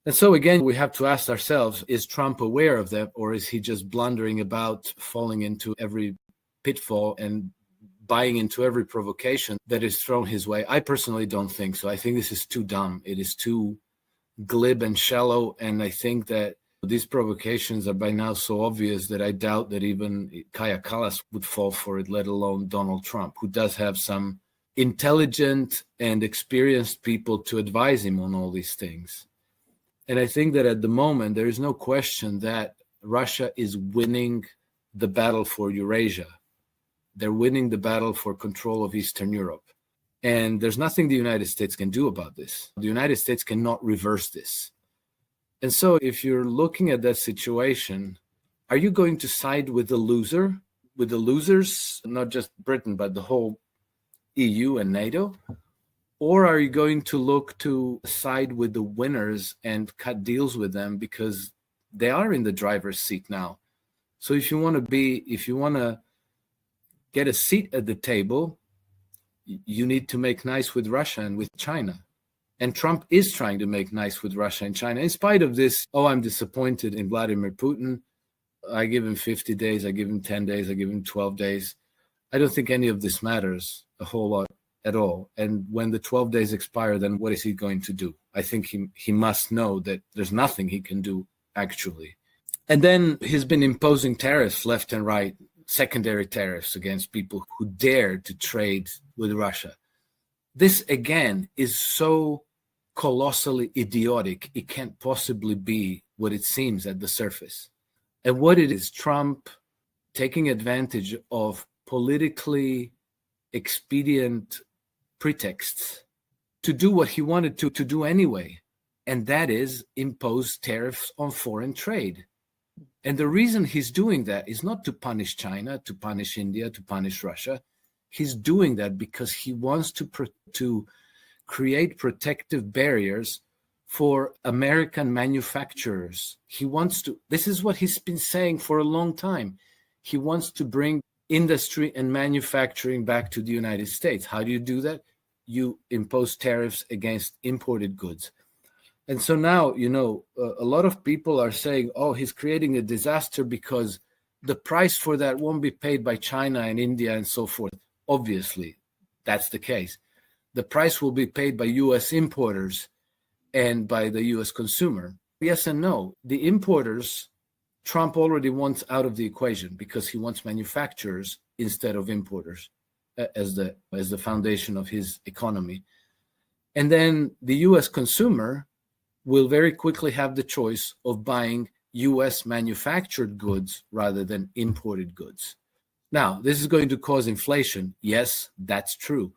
And so again, we have to ask ourselves, is Trump aware of that, or is he just blundering about, falling into every pitfall and buying into every provocation that is thrown his way? I personally don't think so. I think this is too dumb. It is too glib and shallow. And I think that these provocations are by now so obvious that I doubt that even Kaja Kallas would fall for it, let alone Donald Trump, who does have some intelligent and experienced people to advise him on all these things. And I think that at the moment, there is no question that Russia is winning the battle for Eurasia. They're winning the battle for control of Eastern Europe. And there's nothing the United States can do about this. The United States cannot reverse this. And so if you're looking at that situation, are you going to side with the loser, with the losers, not just Britain, but the whole EU and NATO? Or are you going to look to side with the winners and cut deals with them because they are in the driver's seat now? So if you want to get a seat at the table, you need to make nice with Russia and with China. And Trump is trying to make nice with Russia and China. In spite of this, I'm disappointed in Vladimir Putin. I give him 50 days, I give him 10 days, I give him 12 days. I don't think any of this matters a whole lot at all. And when the 12 days expire, then what is he going to do? I think he must know that there's nothing he can do, actually. And then he's been imposing tariffs left and right, secondary tariffs against people who dare to trade with Russia. This, again, is so colossally idiotic. It can't possibly be what it seems at the surface. And what it is, Trump taking advantage of politically expedient pretexts to do what he wanted to do anyway, and that is impose tariffs on foreign trade. And the reason he's doing that is not to punish China, to punish India, to punish Russia. He's doing that because he wants to create protective barriers for American manufacturers. He wants to, this is what he's been saying for a long time. He wants to bring industry and manufacturing back to the United States. How do you do that? You impose tariffs against imported goods. And so now, a lot of people are saying, he's creating a disaster because the price for that won't be paid by China and India and so forth. Obviously, that's the case. The price will be paid by U.S. importers and by the U.S. consumer. Yes and no. The importers, Trump already wants out of the equation because he wants manufacturers instead of importers as the foundation of his economy. And then the U.S. consumer will very quickly have the choice of buying U.S. manufactured goods rather than imported goods. Now, this is going to cause inflation. Yes, that's true.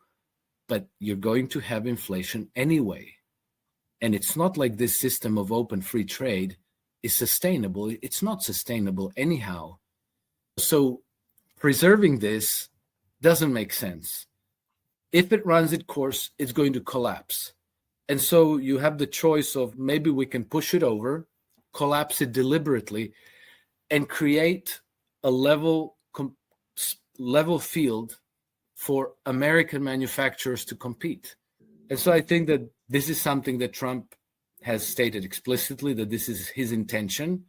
But you're going to have inflation anyway. And it's not like this system of open free trade is sustainable. It's not sustainable anyhow. So preserving this doesn't make sense. If it runs its course, it's going to collapse. And so you have the choice of maybe we can push it over, collapse it deliberately, and create a level field for American manufacturers to compete. And so I think that this is something that Trump has stated explicitly, that this is his intention,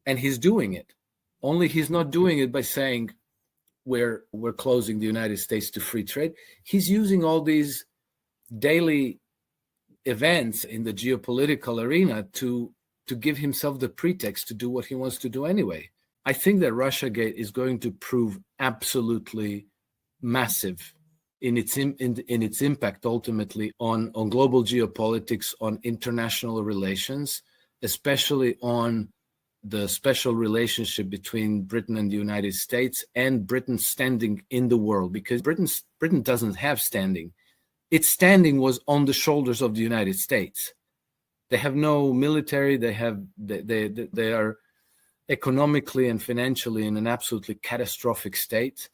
and he's doing it. Only he's not doing it by saying we're closing the United States to free trade. He's using all these daily events in the geopolitical arena to give himself the pretext to do what he wants to do anyway. I think that Russiagate is going to prove absolutely massive in its impact ultimately on global geopolitics, on international relations, especially on the special relationship between Britain and the United States and Britain's standing in the world, because Britain doesn't have standing. Its standing was on the shoulders of the United States. They have no military. They are economically and financially in an absolutely catastrophic state.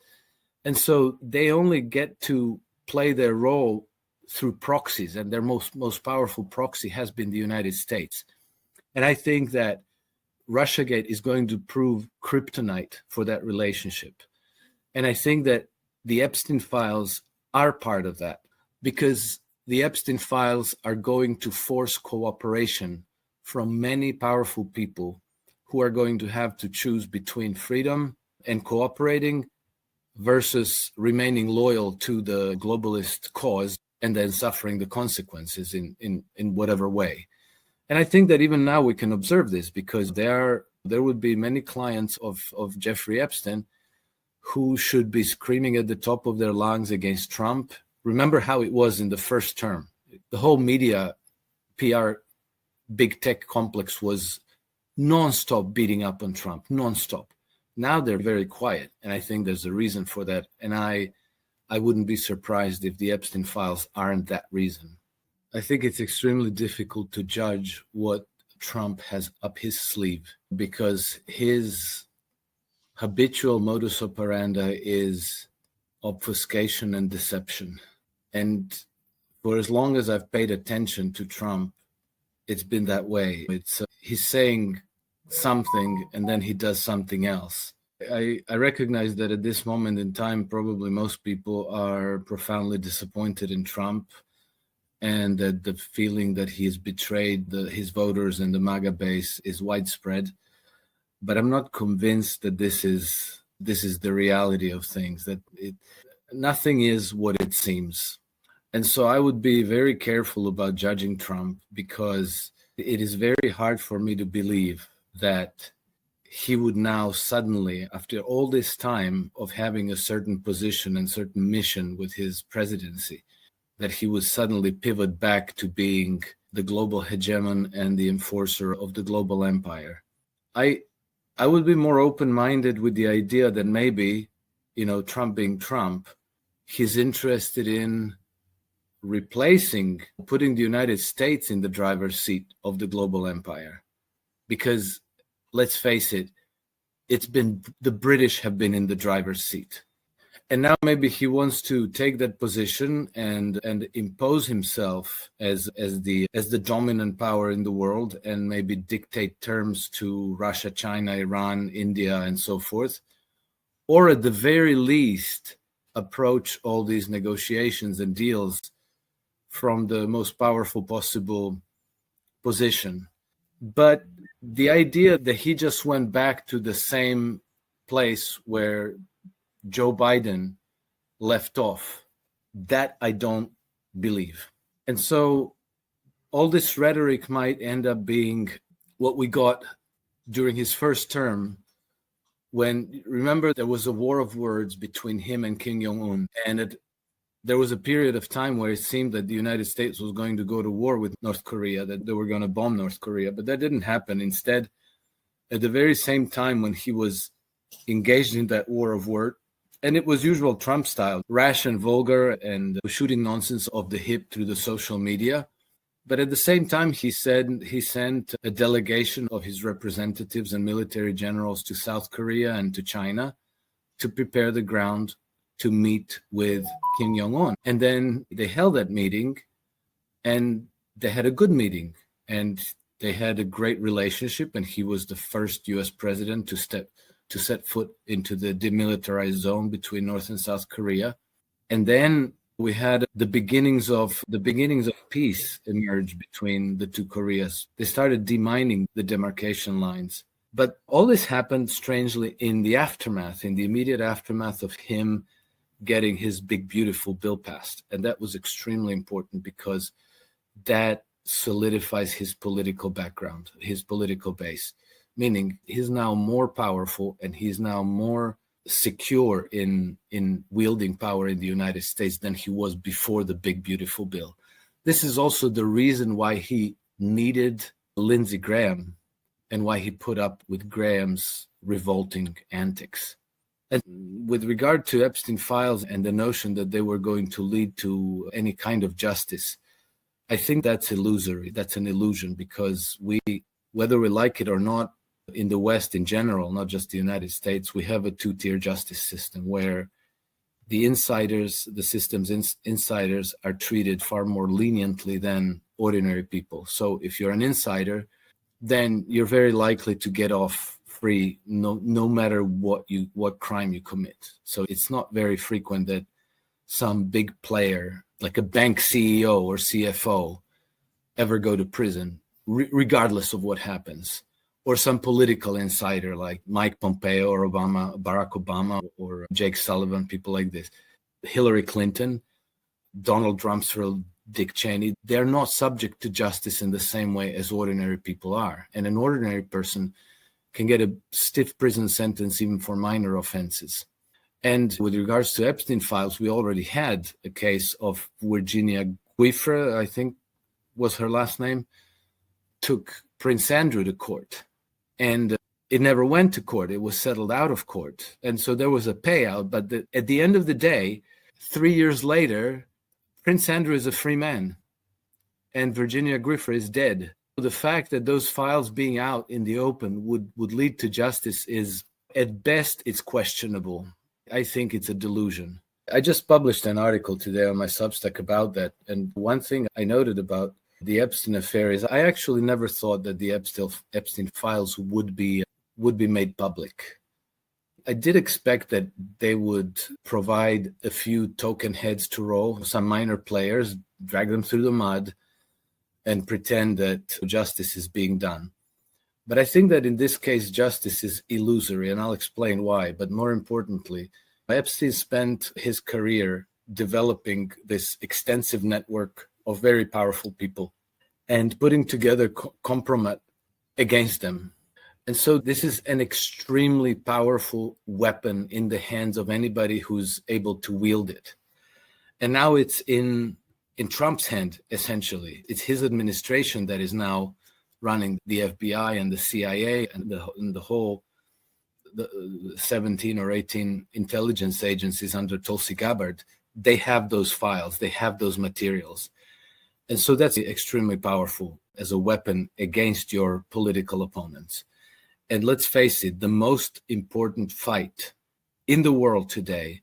And so they only get to play their role through proxies, and their most powerful proxy has been the United States. And I think that Russiagate is going to prove kryptonite for that relationship. And I think that the Epstein files are part of that, because the Epstein files are going to force cooperation from many powerful people who are going to have to choose between freedom and cooperating versus remaining loyal to the globalist cause and then suffering the consequences in whatever way. And I think that even now we can observe this, because there would be many clients of Jeffrey Epstein who should be screaming at the top of their lungs against Trump. Remember how it was in the first term. The whole media, PR, big tech complex was nonstop beating up on Trump, nonstop. Now they're very quiet, and I think there's a reason for that. And I wouldn't be surprised if the Epstein files aren't that reason. I think it's extremely difficult to judge what Trump has up his sleeve, because his habitual modus operandi is obfuscation and deception. And for as long as I've paid attention to Trump, it's been that way. He's saying something and then he does something else. I recognize that at this moment in time, probably most people are profoundly disappointed in Trump, and that the feeling that he has betrayed his voters and the MAGA base is widespread. But I'm not convinced that this is the reality of things, that nothing is what it seems. And so I would be very careful about judging Trump, because it is very hard for me to believe that he would now suddenly, after all this time of having a certain position and certain mission with his presidency, that he would suddenly pivot back to being the global hegemon and the enforcer of the global empire. I would be more open-minded with the idea that maybe, Trump being Trump, he's interested in putting the United States in the driver's seat of the global empire. Because let's face it, the British have been in the driver's seat. And now maybe he wants to take that position and impose himself as the dominant power in the world, and maybe dictate terms to Russia, China, Iran, India, and so forth. Or at the very least, approach all these negotiations and deals from the most powerful possible position. But the idea that he just went back to the same place where Joe Biden left off, that I don't believe. And so all this rhetoric might end up being what we got during his first term, when, remember, there was a war of words between him and Kim Jong-un. And there was a period of time where it seemed that the United States was going to go to war with North Korea, that they were going to bomb North Korea, but that didn't happen. Instead, at the very same time when he was engaged in that war of words, and it was usual Trump style, rash and vulgar, and shooting nonsense off the hip through the social media. But at the same time, he said he sent a delegation of his representatives and military generals to South Korea and to China to prepare the ground to meet with Kim Jong-un. And then they held that meeting, and they had a good meeting, and they had a great relationship, and he was the first U.S. president to set foot into the demilitarized zone between North and South Korea. And then we had the beginnings of peace emerge between the two Koreas. They started demining the demarcation lines. But all this happened strangely in the immediate aftermath of him getting his big, beautiful bill passed. And that was extremely important, because that solidifies his political background, his political base, meaning he's now more powerful and he's now more secure in wielding power in the United States than he was before the big, beautiful bill. This is also the reason why he needed Lindsey Graham and why he put up with Graham's revolting antics. And with regard to Epstein files and the notion that they were going to lead to any kind of justice, I think that's illusory. That's an illusion, because whether we like it or not, in the West in general, not just the United States, we have a two-tier justice system where the system's insiders are treated far more leniently than ordinary people. So if you're an insider, then you're very likely to get off free no matter what crime you commit. So it's not very frequent that some big player, like a bank CEO or CFO, ever go to prison regardless of what happens. Or some political insider like Mike Pompeo or Barack Obama or Jake Sullivan, people like this. Hillary Clinton, Donald Rumsfeld, Dick Cheney, they're not subject to justice in the same way as ordinary people are. And an ordinary person can get a stiff prison sentence even for minor offenses. And with regards to Epstein files, we already had a case of Virginia Giuffre, I think was her last name, took Prince Andrew to court. And it never went to court. It was settled out of court. And so there was a payout. But at the end of the day, 3 years later, Prince Andrew is a free man and Virginia Giuffre is dead. The fact that those files being out in the open would lead to justice is, at best, it's questionable. I think it's a delusion. I just published an article today on my Substack about that. And one thing I noted about the Epstein affair is I actually never thought that the Epstein files would be made public. I did expect that they would provide a few token heads to roll, some minor players, drag them through the mud, and pretend that justice is being done. But I think that in this case, justice is illusory, and I'll explain why. But more importantly, Epstein spent his career developing this extensive network of very powerful people and putting together compromise against them. And so this is an extremely powerful weapon in the hands of anybody who's able to wield it. And now it's in Trump's hand, essentially. It's his administration that is now running the FBI and the CIA and the whole 17 or 18 intelligence agencies under Tulsi Gabbard. They have those files. They have those materials. And so that's extremely powerful as a weapon against your political opponents. And let's face it, the most important fight in the world today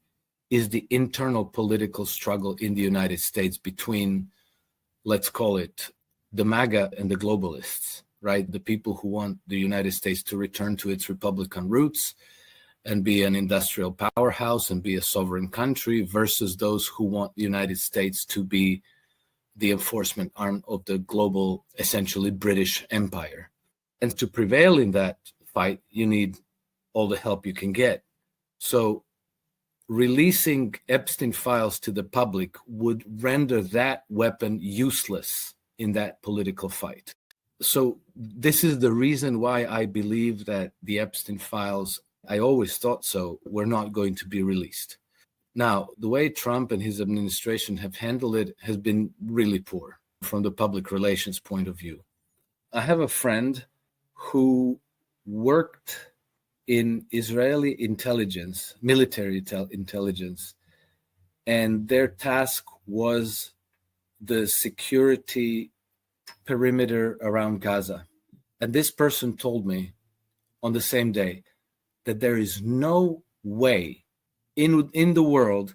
is the internal political struggle in the United States between, let's call it, the MAGA and the globalists, right? The people who want the United States to return to its Republican roots and be an industrial powerhouse and be a sovereign country versus those who want the United States to be the enforcement arm of the global, essentially British Empire. And to prevail in that fight, you need all the help you can get. So releasing Epstein files to the public would render that weapon useless in that political fight. So this is the reason why I believe that the Epstein files, I always thought so, were not going to be released. Now, the way Trump and his administration have handled it has been really poor from the public relations point of view. I have a friend who worked in Israeli intelligence, military intelligence, and their task was the security perimeter around Gaza. And this person told me on the same day that there is no way in the world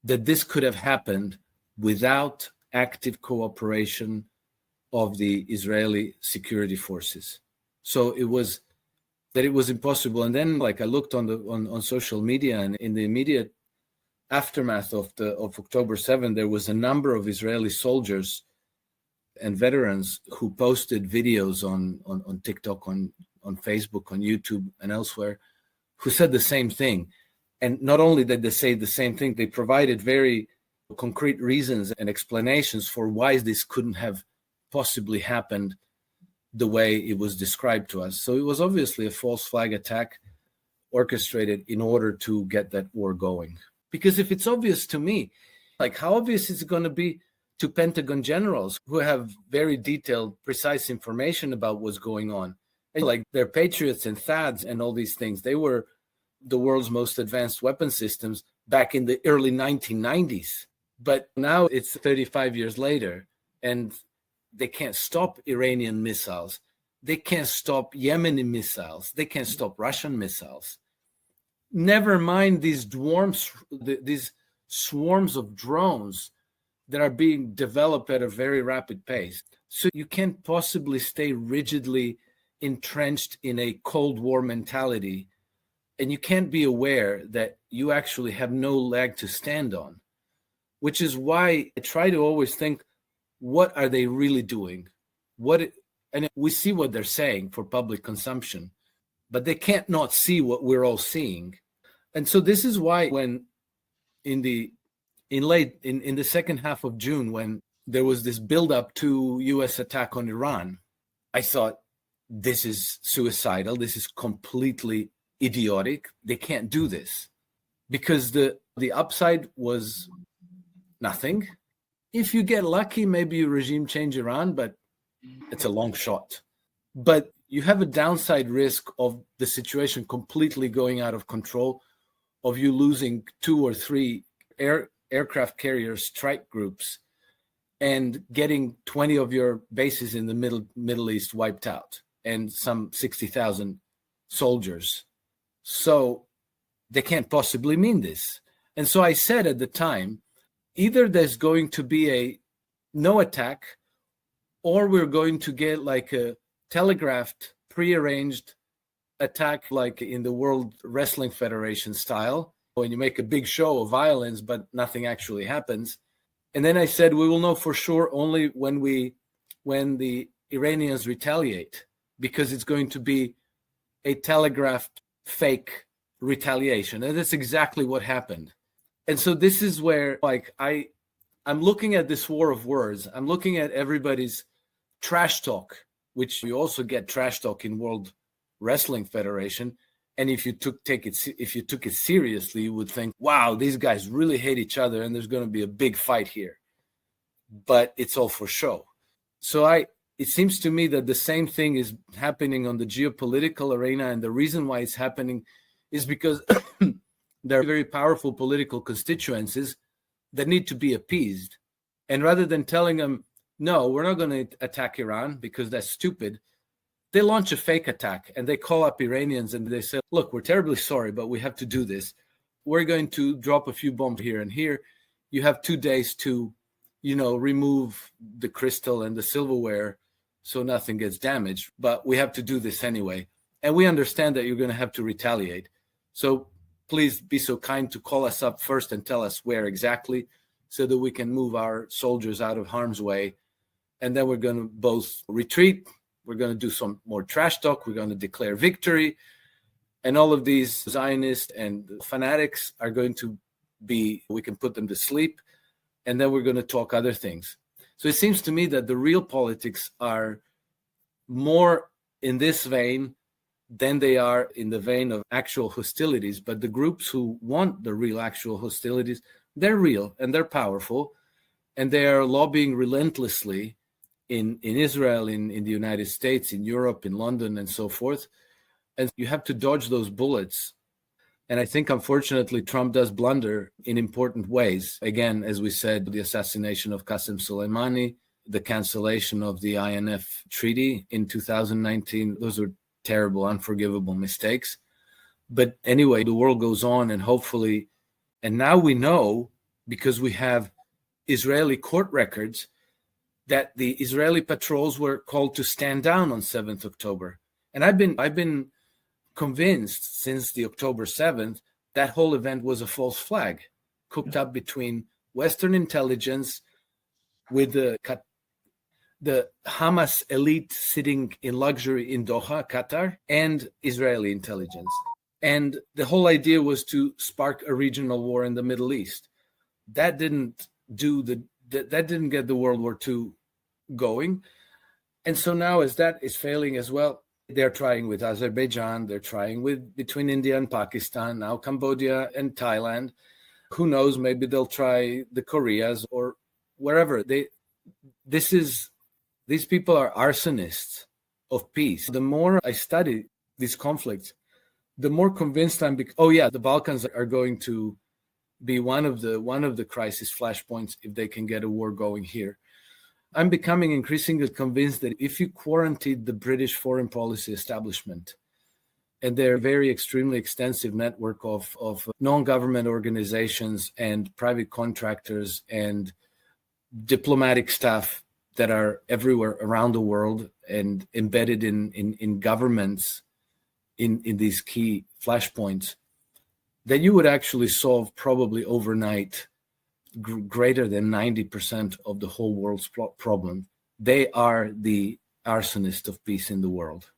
that this could have happened without active cooperation of the Israeli security forces. So it was impossible. And then, like, I looked on social media, and in the immediate aftermath of October 7, there was a number of Israeli soldiers and veterans who posted videos on TikTok, on Facebook, on YouTube, and elsewhere, who said the same thing. And not only did they say the same thing, they provided very concrete reasons and explanations for why this couldn't have possibly happened the way it was described to us. So it was obviously a false flag attack orchestrated in order to get that war going. Because if it's obvious to me, like, how obvious is it going to be to Pentagon generals who have very detailed, precise information about what's going on? And like, they're Patriots and THAADs and all these things. They were the world's most advanced weapon systems back in the early 1990s. But now it's 35 years later, and they can't stop Iranian missiles. They can't stop Yemeni missiles. They can't stop Russian missiles. Never mind these swarms of drones that are being developed at a very rapid pace. So you can't possibly stay rigidly entrenched in a Cold War mentality, and you can't be aware that you actually have no leg to stand on, which is why I try to always think, what are they really doing? What And we see what they're saying for public consumption, but they can't not see what we're all seeing. And so this is why when in the second half of June, when there was this buildup to US attack on Iran, I thought, this is suicidal. This is completely idiotic. They can't do this, because the upside was nothing. If you get lucky, maybe you regime change Iran, but it's a long shot. But you have a downside risk of the situation completely going out of control, of you losing 2 or 3 aircraft carrier strike groups and getting 20 of your bases in the Middle East wiped out and some 60,000 soldiers. So they can't possibly mean this. And so I said at the time, either there's going to be a no attack, or we're going to get like a telegraphed, prearranged attack like in the World Wrestling Federation style, when you make a big show of violence, but nothing actually happens. And then I said, we will know for sure only when the Iranians retaliate, because it's going to be a telegraphed fake retaliation. And that's exactly what happened. And so this is where, like, I'm looking at this war of words. I'm looking at everybody's trash talk, which you also get trash talk in World Wrestling Federation. And if you took it seriously, you would think, wow, these guys really hate each other and there's going to be a big fight here. But it's all for show. So it seems to me that the same thing is happening on the geopolitical arena. And the reason why it's happening is because there are very powerful political constituencies that need to be appeased. And rather than telling them, no, we're not going to attack Iran because that's stupid, they launch a fake attack and they call up Iranians and they say, look, we're terribly sorry, but we have to do this. We're going to drop a few bombs here and here. You have 2 days to, remove the crystal and the silverware so nothing gets damaged, but we have to do this anyway. And we understand that you're going to have to retaliate. So please be so kind to call us up first and tell us where exactly, so that we can move our soldiers out of harm's way. And then we're going to both retreat. We're going to do some more trash talk. We're going to declare victory. And all of these Zionists and fanatics are going to we can put them to sleep. And then we're going to talk other things. So it seems to me that the real politics are more in this vein than they are in the vein of actual hostilities. But the groups who want the real actual hostilities, they're real and they're powerful. And they are lobbying relentlessly in Israel, in the United States, in Europe, in London, and so forth. And you have to dodge those bullets. And I think, unfortunately, Trump does blunder in important ways. Again, as we said, the assassination of Qasem Soleimani, the cancellation of the INF treaty in 2019, those were terrible, unforgivable mistakes. But anyway, the world goes on, and hopefully, and now we know, because we have Israeli court records, that the Israeli patrols were called to stand down on 7th October. And I've been convinced since the October 7th that whole event was a false flag, cooked up between Western intelligence with the Hamas elite sitting in luxury in Doha, Qatar, and Israeli intelligence. And the whole idea was to spark a regional war in the Middle East. That didn't get the World War II going. And so now, as that is failing as well, they're trying with Azerbaijan, they're trying between India and Pakistan, now Cambodia and Thailand. Who knows, maybe they'll try the Koreas or wherever. These people are arsonists of peace. The more I study these conflicts, the more convinced I'm. The Balkans are going to be one of the crisis flashpoints if they can get a war going here. I'm becoming increasingly convinced that if you quarantined the British foreign policy establishment and their very extremely extensive network of non-government organizations and private contractors and diplomatic staff that are everywhere around the world and embedded in governments in these key flashpoints, that you would actually solve probably overnight greater than 90% of the whole world's problem. They are the arsonist of peace in the world.